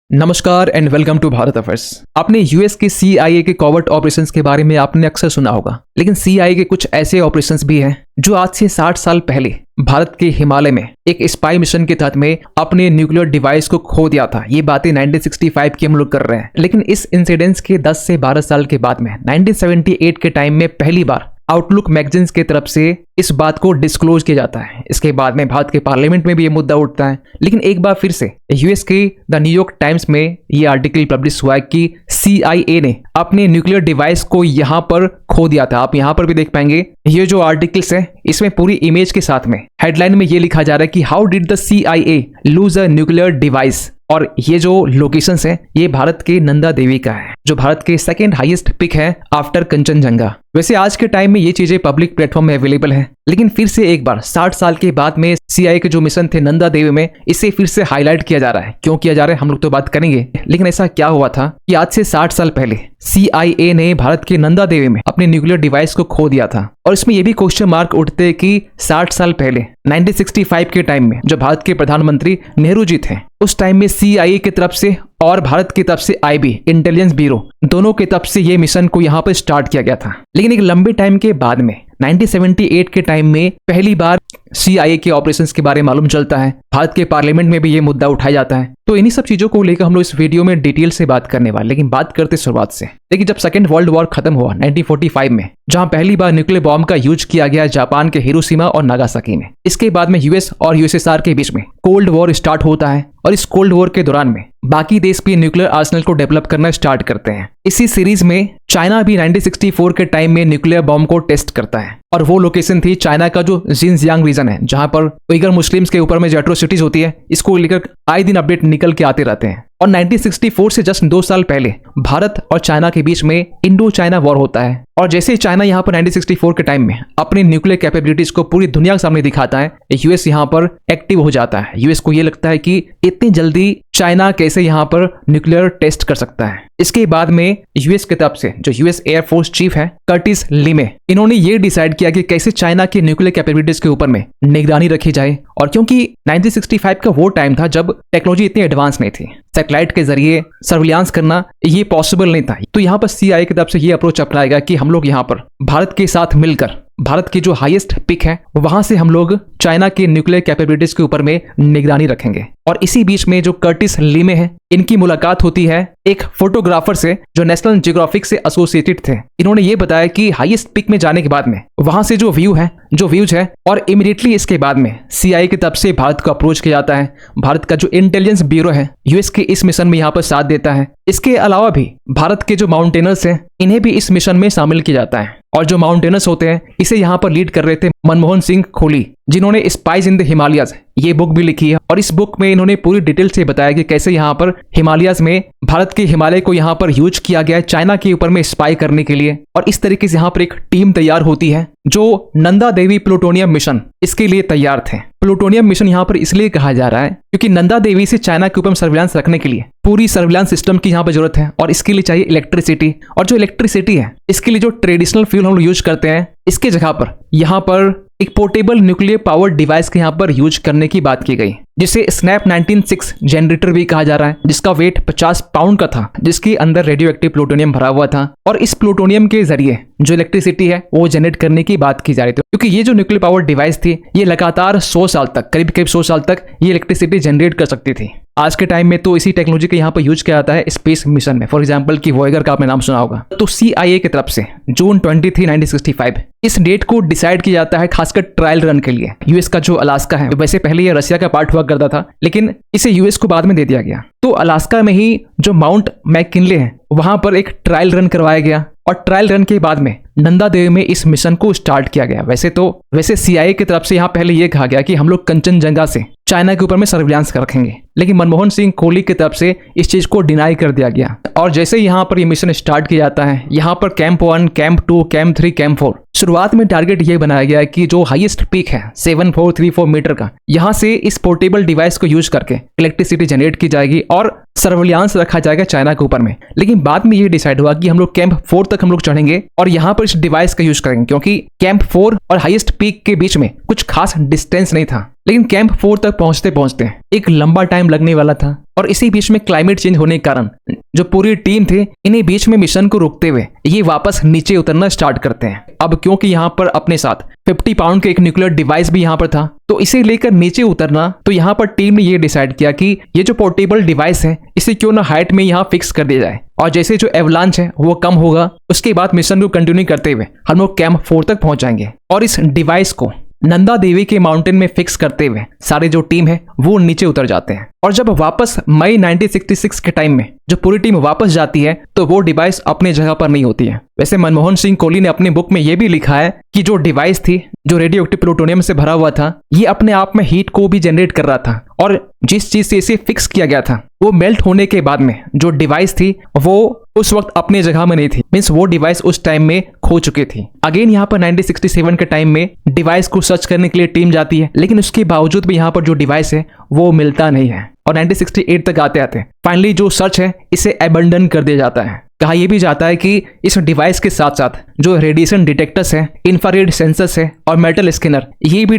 नमस्कार and welcome to Bharat affairs. आपने US के CIA के कॉवर्ट ऑपरेशंस के बारे में आपने अक्सर सुना होगा, लेकिन CIA के कुछ ऐसे ऑपरेशंस भी हैं जो आज से 60 साल पहले भारत के हिमालय में एक स्पाई मिशन के तहत में अपने न्यूक्लियर डिवाइस को खो दिया था। ये बातें 1965 की हम लोग कर रहे हैं, लेकिन इस इंसिडेंस के 10 से 12 साल के बाद में 1978 के टाइम में पहली बार आउटलुक मैगजीन्स की तरफ से इस बात को डिस्क्लोज किया जाता है। इसके बाद में भारत के पार्लियामेंट में भी ये मुद्दा उठता है, लेकिन एक बार फिर से यूएस के द न्यूयॉर्क टाइम्स में ये आर्टिकल पब्लिश हुआ है कि CIA ने अपने न्यूक्लियर डिवाइस को यहाँ पर खो दिया था। आप यहाँ पर भी देख पाएंगे, ये जो आर्टिकल्स है इसमें पूरी इमेज के साथ में हेडलाइन में ये लिखा जा रहा है कि how did the CIA lose a nuclear device. और ये जो लोकेशंस है ये भारत के नंदा देवी का है, जो भारत के सेकंड हाईएस्ट पिक है आफ्टर कंचनजंगा। वैसे आज के टाइम में ये चीजें पब्लिक प्लेटफॉर्म में अवेलेबल है, लेकिन फिर से एक बार 60 साल के बाद में CIA के जो मिशन थे नंदा देवी में, इसे फिर से हाईलाइट किया जा रहा है। क्यों किया जा रहा है हम लोग तो बात करेंगे, लेकिन ऐसा क्या हुआ था कि आज से 60 साल पहले CIA ने भारत के नंदा देवी में अपने न्यूक्लियर डिवाइस को खो दिया था। और इसमें यह भी क्वेश्चन मार्क उठते हैं कि 60 साल पहले 1965 के टाइम में जो भारत के प्रधानमंत्री नेहरू जी थे, उस टाइम में CIA की तरफ से और भारत की तरफ से IB इंटेलिजेंस ब्यूरो दोनों की तरफ से ये मिशन को यहाँ पर स्टार्ट किया गया था। लेकिन एक लंबे टाइम के बाद में 1978 के टाइम में पहली बार CIA के ऑपरेशंस के बारे में मालूम चलता है। भारत के पार्लियामेंट में भी ये मुद्दा उठाया जाता है। तो इन्हीं सब चीजों को लेकर हम लोग इस वीडियो में डिटेल से बात करने वाले। लेकिन बात करते शुरुआत से, देखिए जब सेकेंड वर्ल्ड वॉर खत्म हुआ 1945 में, जहां पहली बार न्यूक्लियर बॉम्ब का यूज किया गया जापान के हिरोशिमा और नागासाकी में, इसके बाद में यूएस और USSR के बीच में कोल्ड वॉर स्टार्ट होता है। और इस कोल्ड वॉर के दौरान में बाकी देश भी न्यूक्लियर आर्सेनल को डेवलप करना स्टार्ट करते हैं। इसी सीरीज में चाइना भी 1964 के टाइम में न्यूक्लियर बॉम्ब को टेस्ट करता है, और वो लोकेशन थी चाइना का जो जिनजियांग रीजन है, जहां पर उइगर मुस्लिम्स के ऊपर में जो एट्रोसिटीज होती है, इसको लेकर आए दिन अपडेट निकल के आते रहते हैं। और 1964 से जस्ट 2 साल पहले भारत और चाइना के बीच में इंडो चाइना वॉर होता है। और जैसे ही चाइना यहाँ पर 1964 के टाइम में अपनी न्यूक्लियर कैपेबिलिटीज को पूरी दुनिया के सामने दिखाता है, यूएस यहाँ पर एक्टिव हो जाता है। यूएस को ये लगता है कि इतनी जल्दी चाइना कैसे यहाँ पर न्यूक्लियर टेस्ट कर सकता है। इसके बाद में यूएस की तरफ से जो यूएस एयरफोर्स चीफ है कर्टिस लिमे, इन्होंने ये डिसाइड किया कि कैसे चाइना की न्यूक्लियर कैपेबिलिटीज के ऊपर में निगरानी रखी जाए। और क्योंकि 1965 का वो टाइम था जब टेक्नोलॉजी इतनी एडवांस नहीं थी, सैटेलाइट के जरिए सर्विलांस करना ये पॉसिबल नहीं था, तो यहाँ पर CIA की तरफ से ये अप्रोच अपनाएगा कि हम लोग यहाँ पर भारत के साथ मिलकर भारत की जो हाईएस्ट पिक है वहां से हम लोग चाइना के न्यूक्लियर कैपेबिलिटीज के ऊपर में निगरानी रखेंगे। और इसी बीच में जो कर्टिस लिमे है, इनकी मुलाकात होती है एक फोटोग्राफर से जो नेशनल जियोग्राफिक से एसोसिएटेड थे। इन्होंने ये बताया कि हाईएस्ट पिक में जाने के बाद में वहां से जो व्यूज है और इमीडिएटली इसके बाद में CIA की तरफ से भारत को अप्रोच किया जाता है। भारत का जो इंटेलिजेंस ब्यूरो है यूएस के इस मिशन में यहाँ पर साथ देता है। इसके अलावा भी भारत के जो माउंटेनर्स हैं इन्हें भी इस मिशन में शामिल किया जाता है। और जो माउंटेनर्स होते हैं इसे यहाँ पर लीड कर रहे थे मनमोहन सिंह खोली, जिन्होंने स्पाइस इन द हिमालयाज ये बुक भी लिखी है। और इस बुक में इन्होंने पूरी डिटेल से बताया कि कैसे यहाँ पर हिमालयाज में भारत के हिमालय को यहाँ पर यूज किया गया है चाइना के ऊपर में स्पाई करने के लिए। और इस तरीके से यहाँ पर एक टीम तैयार होती है जो नंदा देवी प्लूटोनियम मिशन इसके लिए तैयार थे। प्लूटोनियम मिशन यहाँ पर इसलिए कहा जा रहा है क्योंकि नंदा देवी से चाइना के ऊपर सर्विलांस रखने के लिए पूरी सर्विलांस सिस्टम की यहाँ पर जरूरत है, और इसके लिए चाहिए इलेक्ट्रिसिटी। और जो इलेक्ट्रिसिटी है इसके लिए जो ट्रेडिशनल फ्यूल हम लोग यूज करते हैं, इसके जगह पर यहाँ पर एक पोर्टेबल न्यूक्लियर पावर डिवाइस के यहाँ पर यूज करने की बात की गई, जिसे स्नैप 196 जनरेटर भी कहा जा रहा है, जिसका वेट 50 पाउंड का था, जिसके अंदर रेडियो एक्टिव प्लूटोनियम भरा हुआ था। और इस प्लूटोनियम के जरिए जो इलेक्ट्रिसिटी है वो जनरेट करने की बात की जा रही थी, क्योंकि ये जो न्यूक्लियर पावर डिवाइस थी ये लगातार 100 साल तक, करीब 100 साल तक ये इलेक्ट्रिसिटी जनरेट कर सकती थी। आज के टाइम में तो इसी टेक्नोलॉजी का यहाँ पर यूज किया जाता है स्पेस मिशन में। फॉर एग्जांपल कि वॉयेगर का आपने नाम सुना होगा। तो CIA की तरफ से जून 23, 1965 इस डेट को डिसाइड किया जाता है खासकर ट्रायल रन के लिए। यूएस का जो अलास्का है, वैसे पहले ये रशिया का पार्ट हुआ करता था, लेकिन इसे यूएस को बाद में दे दिया गया। तो अलास्का में ही जो माउंट मैकिनले है वहां पर एक ट्रायल रन करवाया गया, और ट्रायल रन के बाद में नंदा देवी में इस मिशन को स्टार्ट किया गया। वैसे CIA की तरफ से यहाँ पहले यह कहा गया कि हम लोग कंचनजंगा से चाइना के ऊपर में सर्विलांस रखेंगे, लेकिन मनमोहन सिंह कोहली की तरफ से इस चीज को डिनाई कर दिया गया। और जैसे यहाँ पर ये मिशन स्टार्ट किया जाता है, यहाँ पर कैंप 1, कैंप 2, कैंप 3, कैंप 4, शुरुआत में टारगेट ये बनाया गया कि जो हाईएस्ट पीक है 7434 मीटर का, यहाँ से इस पोर्टेबल डिवाइस को यूज करके इलेक्ट्रिसिटी जनरेट की जाएगी और सर्विलांस रखा जाएगा चाइना के ऊपर में। लेकिन बाद में ये डिसाइड हुआ कि हम लोग कैंप 4 तक हम लोग चढ़ेंगे और यहाँ पर इस डिवाइस का यूज करेंगे, क्योंकि कैंप 4 और हाईएस्ट पीक के बीच में कुछ खास डिस्टेंस नहीं था। लेकिन कैंप 4 तक पहुंचते पहुंचते एक लंबा टाइम लगने वाला था और इसी बीच में क्लाइमेट चेंज होने के कारण जो पूरी टीम थे इन्हें बीच में मिशन को रोकते हुए ये वापस नीचे उतरना स्टार्ट करते हैं। अब क्योंकि यहाँ पर अपने साथ 50 पाउंड का एक न्यूक्लियर डिवाइस भी यहाँ पर था, तो इसे लेकर नीचे उतरना, तो यहाँ पर टीम ने ये डिसाइड किया कि ये जो पोर्टेबल डिवाइस है इसे क्यों ना हाइट में यहाँ फिक्स कर दिया जाए, और जैसे जो एवलांच है वो कम होगा उसके बाद मिशन को कंटिन्यू करते हुए हम लोग कैंप 4 तक पहुंच जाएंगे। और इस डिवाइस को नंदा देवी के माउंटेन में फिक्स करते हुए सारे जो टीम है वो नीचे उतर जाते हैं। और जब वापस मई 1966 के टाइम में जो पूरी टीम वापस जाती है तो वो डिवाइस अपने जगह पर नहीं होती है। वैसे मनमोहन सिंह कोहली ने अपनी बुक में ये भी लिखा है कि जो डिवाइस थी जो रेडियो एक्टिव प्लूटोनियम से भरा हुआ था ये अपने आप में हीट को भी जनरेट कर रहा था, और जिस चीज से इसे फिक्स किया गया था वो मेल्ट होने के बाद में जो डिवाइस थी वो उस वक्त अपने जगह में नहीं थी, मीन्स वो डिवाइस उस टाइम में खो चुकी थी। अगेन यहाँ पर 1967 के टाइम में डिवाइस को सर्च करने के लिए टीम जाती है, लेकिन उसके बावजूद भी यहाँ पर जो डिवाइस है वो मिलता नहीं है। और 1968 तक आते आते फाइनली जो सर्च है इसे अबंडन कर दिया जाता है। कहा यह भी जाता है कि इस डिवाइस के साथ साथ जो रेडिएशन डिटेक्टर्स है, इंफ्रारेड सेंसर्स है और मेटल स्कैनर, ये भी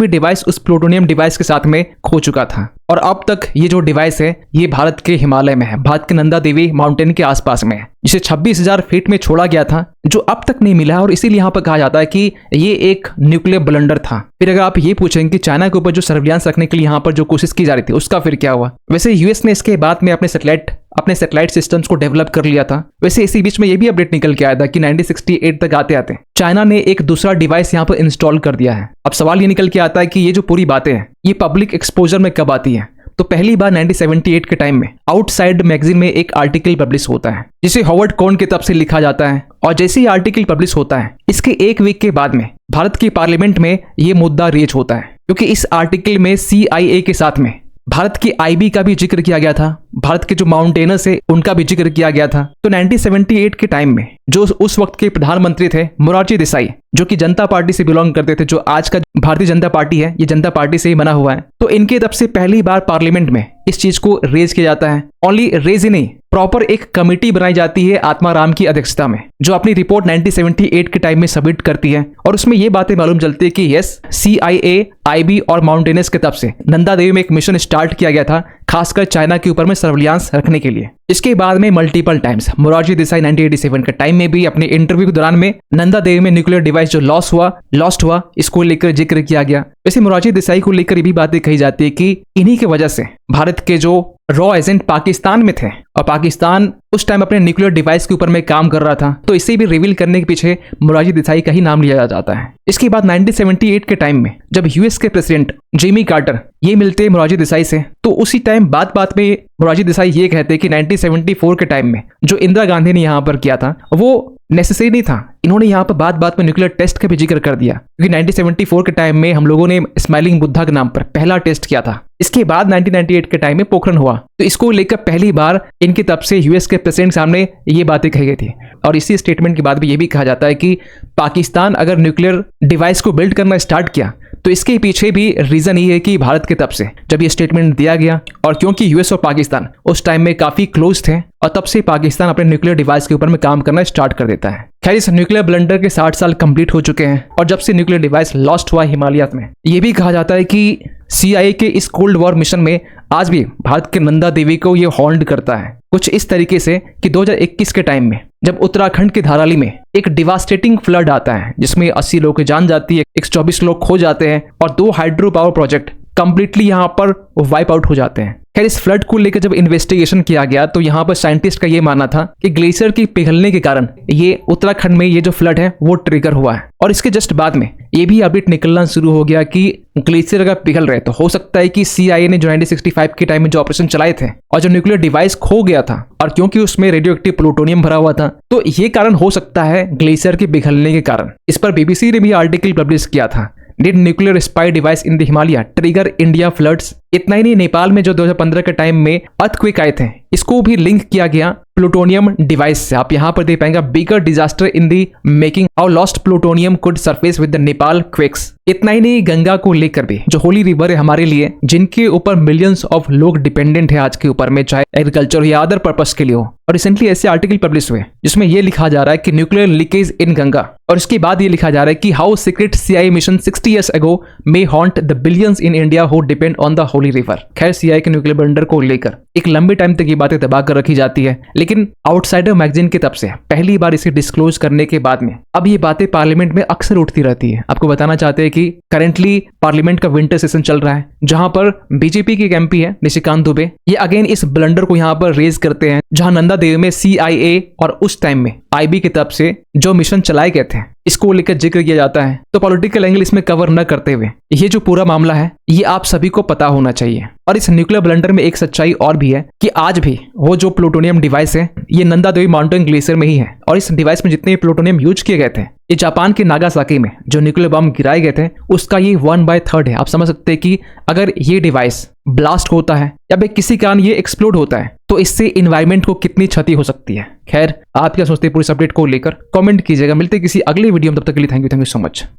डिवाइस उस प्लूटोनियम डिवाइस के साथ में खो चुका था। और अब तक ये जो डिवाइस है ये भारत के हिमालय में है, भारत के नंदा देवी माउंटेन के आसपास में है, जिसे 26,000 फीट में छोड़ा गया था, जो अब तक नहीं मिला है। और इसीलिए यहाँ पर कहा जाता है कि ये एक न्यूक्लियर ब्लंडर था। फिर अगर आप ये पूछेंगे कि चाइना के ऊपर जो सर्विलांस रखने के लिए यहाँ पर जो कोशिश की जा रही थी उसका फिर क्या हुआ, वैसे यूएस ने इसके बाद में अपने सैटेलाइट सिस्टम्स को डेवलप कर लिया था। वैसे इसी बीच में ये भी अपडेट निकल के आया था कि 1968 तक आते आते चाइना ने एक दूसरा डिवाइस यहाँ पर इंस्टॉल कर दिया है। अब सवाल ये निकल के आता है कि ये जो पूरी बातें हैं ये पब्लिक एक्सपोजर में कब आती है। तो पहली बार 1978 के टाइम में आउटसाइड मैगजीन में एक आर्टिकल पब्लिश होता है जिसे हॉवर्ड कॉर्न की तरफ से लिखा जाता है। और जैसे ही आर्टिकल पब्लिश होता है इसके एक वीक के बाद में भारत की पार्लियामेंट में ये मुद्दा रेज होता है, क्योंकि इस आर्टिकल में CIA के साथ में भारत की IB का भी जिक्र किया गया था, भारत के जो माउंटेनर्स है उनका भी जिक्र किया गया था। तो 1978 के टाइम में जो उस वक्त के प्रधानमंत्री थे मोरारजी देसाई, जो कि जनता पार्टी से बिलोंग करते थे, जो आज का भारतीय जनता पार्टी है ये जनता पार्टी से ही बना हुआ है, तो इनके तरफ से पहली बार पार्लियामेंट में इस चीज को रेज किया जाता है। ओनली रेज ही नहीं, प्रॉपर एक कमेटी बनाई जाती है आत्माराम की अध्यक्षता में, जो अपनी रिपोर्ट 1978 के टाइम में सबमिट करती है। और उसमें ये बातें मालूम चलती है कि यस, CIA, IB और माउंटेनर्स की तरफ से नंदा देवी में एक मिशन स्टार्ट किया गया था, खासकर चाइना के ऊपर में सर्विलांस रखने के लिए। इसके बाद में मल्टीपल टाइम्स मोरारजी देसाई 1987 के टाइम में भी अपने इंटरव्यू के दौरान में नंदा देवी में न्यूक्लियर डिवाइस जो लॉस्ट हुआ इसको लेकर जिक्र किया गया। वैसे मोरारजी देसाई को लेकर ये भी बातें कही जाती है कि इन्हीं की वजह से भारत के जो रॉ एजेंट पाकिस्तान में थे, और पाकिस्तान उस टाइम अपने न्यूक्लियर डिवाइस के ऊपर में काम कर रहा था, तो इसे भी रिवील करने के पीछे मोरारजी देसाई का ही नाम लिया जाता है। इसके बाद 1978 के टाइम में जब यूएस के प्रेसिडेंट जिमी कार्टर ये मिलते हैं मोरारजी देसाई से, तो उसी टाइम बात में मोरारजी देसाई ये कहते हैं कि 1974 के टाइम में जो इंदिरा गांधी ने यहाँ पर किया था वो नेसेसरी नहीं था। इन्होंने यहाँ पर बात में न्यूक्लियर टेस्ट का भी जिक्र कर दिया, क्योंकि 1974 के टाइम में हम लोगों ने स्माइलिंग बुद्धा के नाम पर पहला टेस्ट किया था। इसके बाद 1998 के टाइम में पोखरण हुआ, तो इसको लेकर पहली बार इनकी तरफ से यूएस के प्रेसिडेंट सामने ये बातें कही गई थी। और इसी स्टेटमेंट के बाद भी ये भी कहा जाता है कि पाकिस्तान अगर न्यूक्लियर डिवाइस को बिल्ड करना स्टार्ट किया तो इसके पीछे भी रीजन ये है कि भारत की तरफ से जब ये स्टेटमेंट दिया गया, और क्योंकि यूएस और पाकिस्तान उस टाइम में काफी क्लोज थे, और तब से पाकिस्तान अपने न्यूक्लियर डिवाइस के ऊपर में काम करना स्टार्ट कर देता है। खैर, इस न्यूक्लियर ब्लंडर के 60 साल कंप्लीट हो चुके हैं, और जब से न्यूक्लियर डिवाइस लॉस्ट हुआ हिमालय में, ये भी कहा जाता है कि CIA के इस कोल्ड वॉर मिशन में आज भी भारत के नंदा देवी को ये हॉल्ड करता है। कुछ इस तरीके से कि 2021 के टाइम में जब उत्तराखंड के धाराली में एक डिवास्टेटिंग फ्लड आता है जिसमें 80 लोग की जान जाती है, 124 लोग खो जाते हैं, और 2 हाइड्रो पावर प्रोजेक्ट कंप्लीटली यहाँ पर वाइप आउट हो जाते हैं। खैर, इस फ्लड को लेकर जब इन्वेस्टिगेशन किया गया तो यहाँ पर साइंटिस्ट का ये मानना था कि ग्लेशियर की पिघलने के कारण ये उत्तराखंड में ये जो फ्लड है वो ट्रिगर हुआ है। और इसके जस्ट बाद में ये भी अपडेट निकलना शुरू हो गया कि ग्लेशियर अगर पिघल रहे तो हो सकता है कि CIA ने जो 1965 के टाइम में जो ऑपरेशन चलाए थे और जो न्यूक्लियर डिवाइस खो गया था, और क्योंकि उसमें रेडियो एक्टिव प्लूटोनियम भरा हुआ था, तो ये कारण हो सकता है ग्लेशियर के पिघलने के कारण। इस पर BBC ने भी आर्टिकल पब्लिश किया था, did nuclear spy device in the Himalaya trigger India floods. इतना ही नहीं, नेपाल में जो 2015 के टाइम में अर्थक्वेक आए थे इसको भी लिंक किया गया प्लूटोनियम डिवाइस से। आप यहाँ पर देख पाएंगे bigger disaster in the making, how lost plutonium could surface with the Nepal quakes. इतना ही नहीं, गंगा को लेकर भी, जो होली रिवर है हमारे लिए, जिनके ऊपर मिलियंस ऑफ लोग डिपेंडेंट है आज के ऊपर में, चाहे एग्रीकल्चर या अदर पर्पस के लिए हो। और रिसेंटली ऐसे आर्टिकल पब्लिश हुए जिसमें यह लिखा जा रहा है कि न्यूक्लियर लीकेज इन गंगा, और इसके बाद ये लिखा जा रहा है कि how secret CIA mission 60 years ago may haunt the billions in India who depend on the holy river। खैर, CIA के न्यूक्लियर ब्लंडर को लेकर एक लंबे टाइम तक ये बातें दबा कर रखी जाती है, लेकिन आउटसाइडर मैगजीन की तरफ से पहली बार इसे डिस्क्लोज करने के बाद में अब ये बातें पार्लियामेंट में अक्सर उठती रहती है। आपको बताना चाहते हैं कि करेंटली पार्लियामेंट का विंटर सेशन चल रहा है, जहां पर बीजेपी के MP है निशिकांत दुबे, ये अगेन इस ब्लंडर को यहाँ पर रेज करते हैं, जहां नंदा देवी में CIA और उस टाइम में IB की तरफ से जो मिशन चलाए गए थे इसको लेकर जिक्र किया जाता है। तो पॉलिटिकल एंगल इसमें कवर न करते हुए ये जो पूरा मामला है ये आप सभी को पता होना चाहिए। और इस न्यूक्लियर ब्लंडर में एक सच्चाई और भी है कि आज भी वो जो प्लूटोनियम डिवाइस है ये नंदा देवी माउंटेन ग्लेशियर में ही है, और इस डिवाइस में जितने प्लूटोनियम यूज किए गए थे, ये जापान के नागासाकी में जो न्यूक्लियर बम गिराए गए थे उसका ये 1/3 है। आप समझ सकते हैं कि अगर ये डिवाइस ब्लास्ट होता है या फिर किसी कारण ये एक्सप्लोड होता है तो इससे इन्वायरमेंट को कितनी क्षति हो सकती है। खैर, आप क्या सोचते हैं पूरी अपडेट को लेकर, कमेंट कीजिएगा। मिलते हैं किसी अगले वीडियो में, तब तक के लिए थैंक यू सो मच।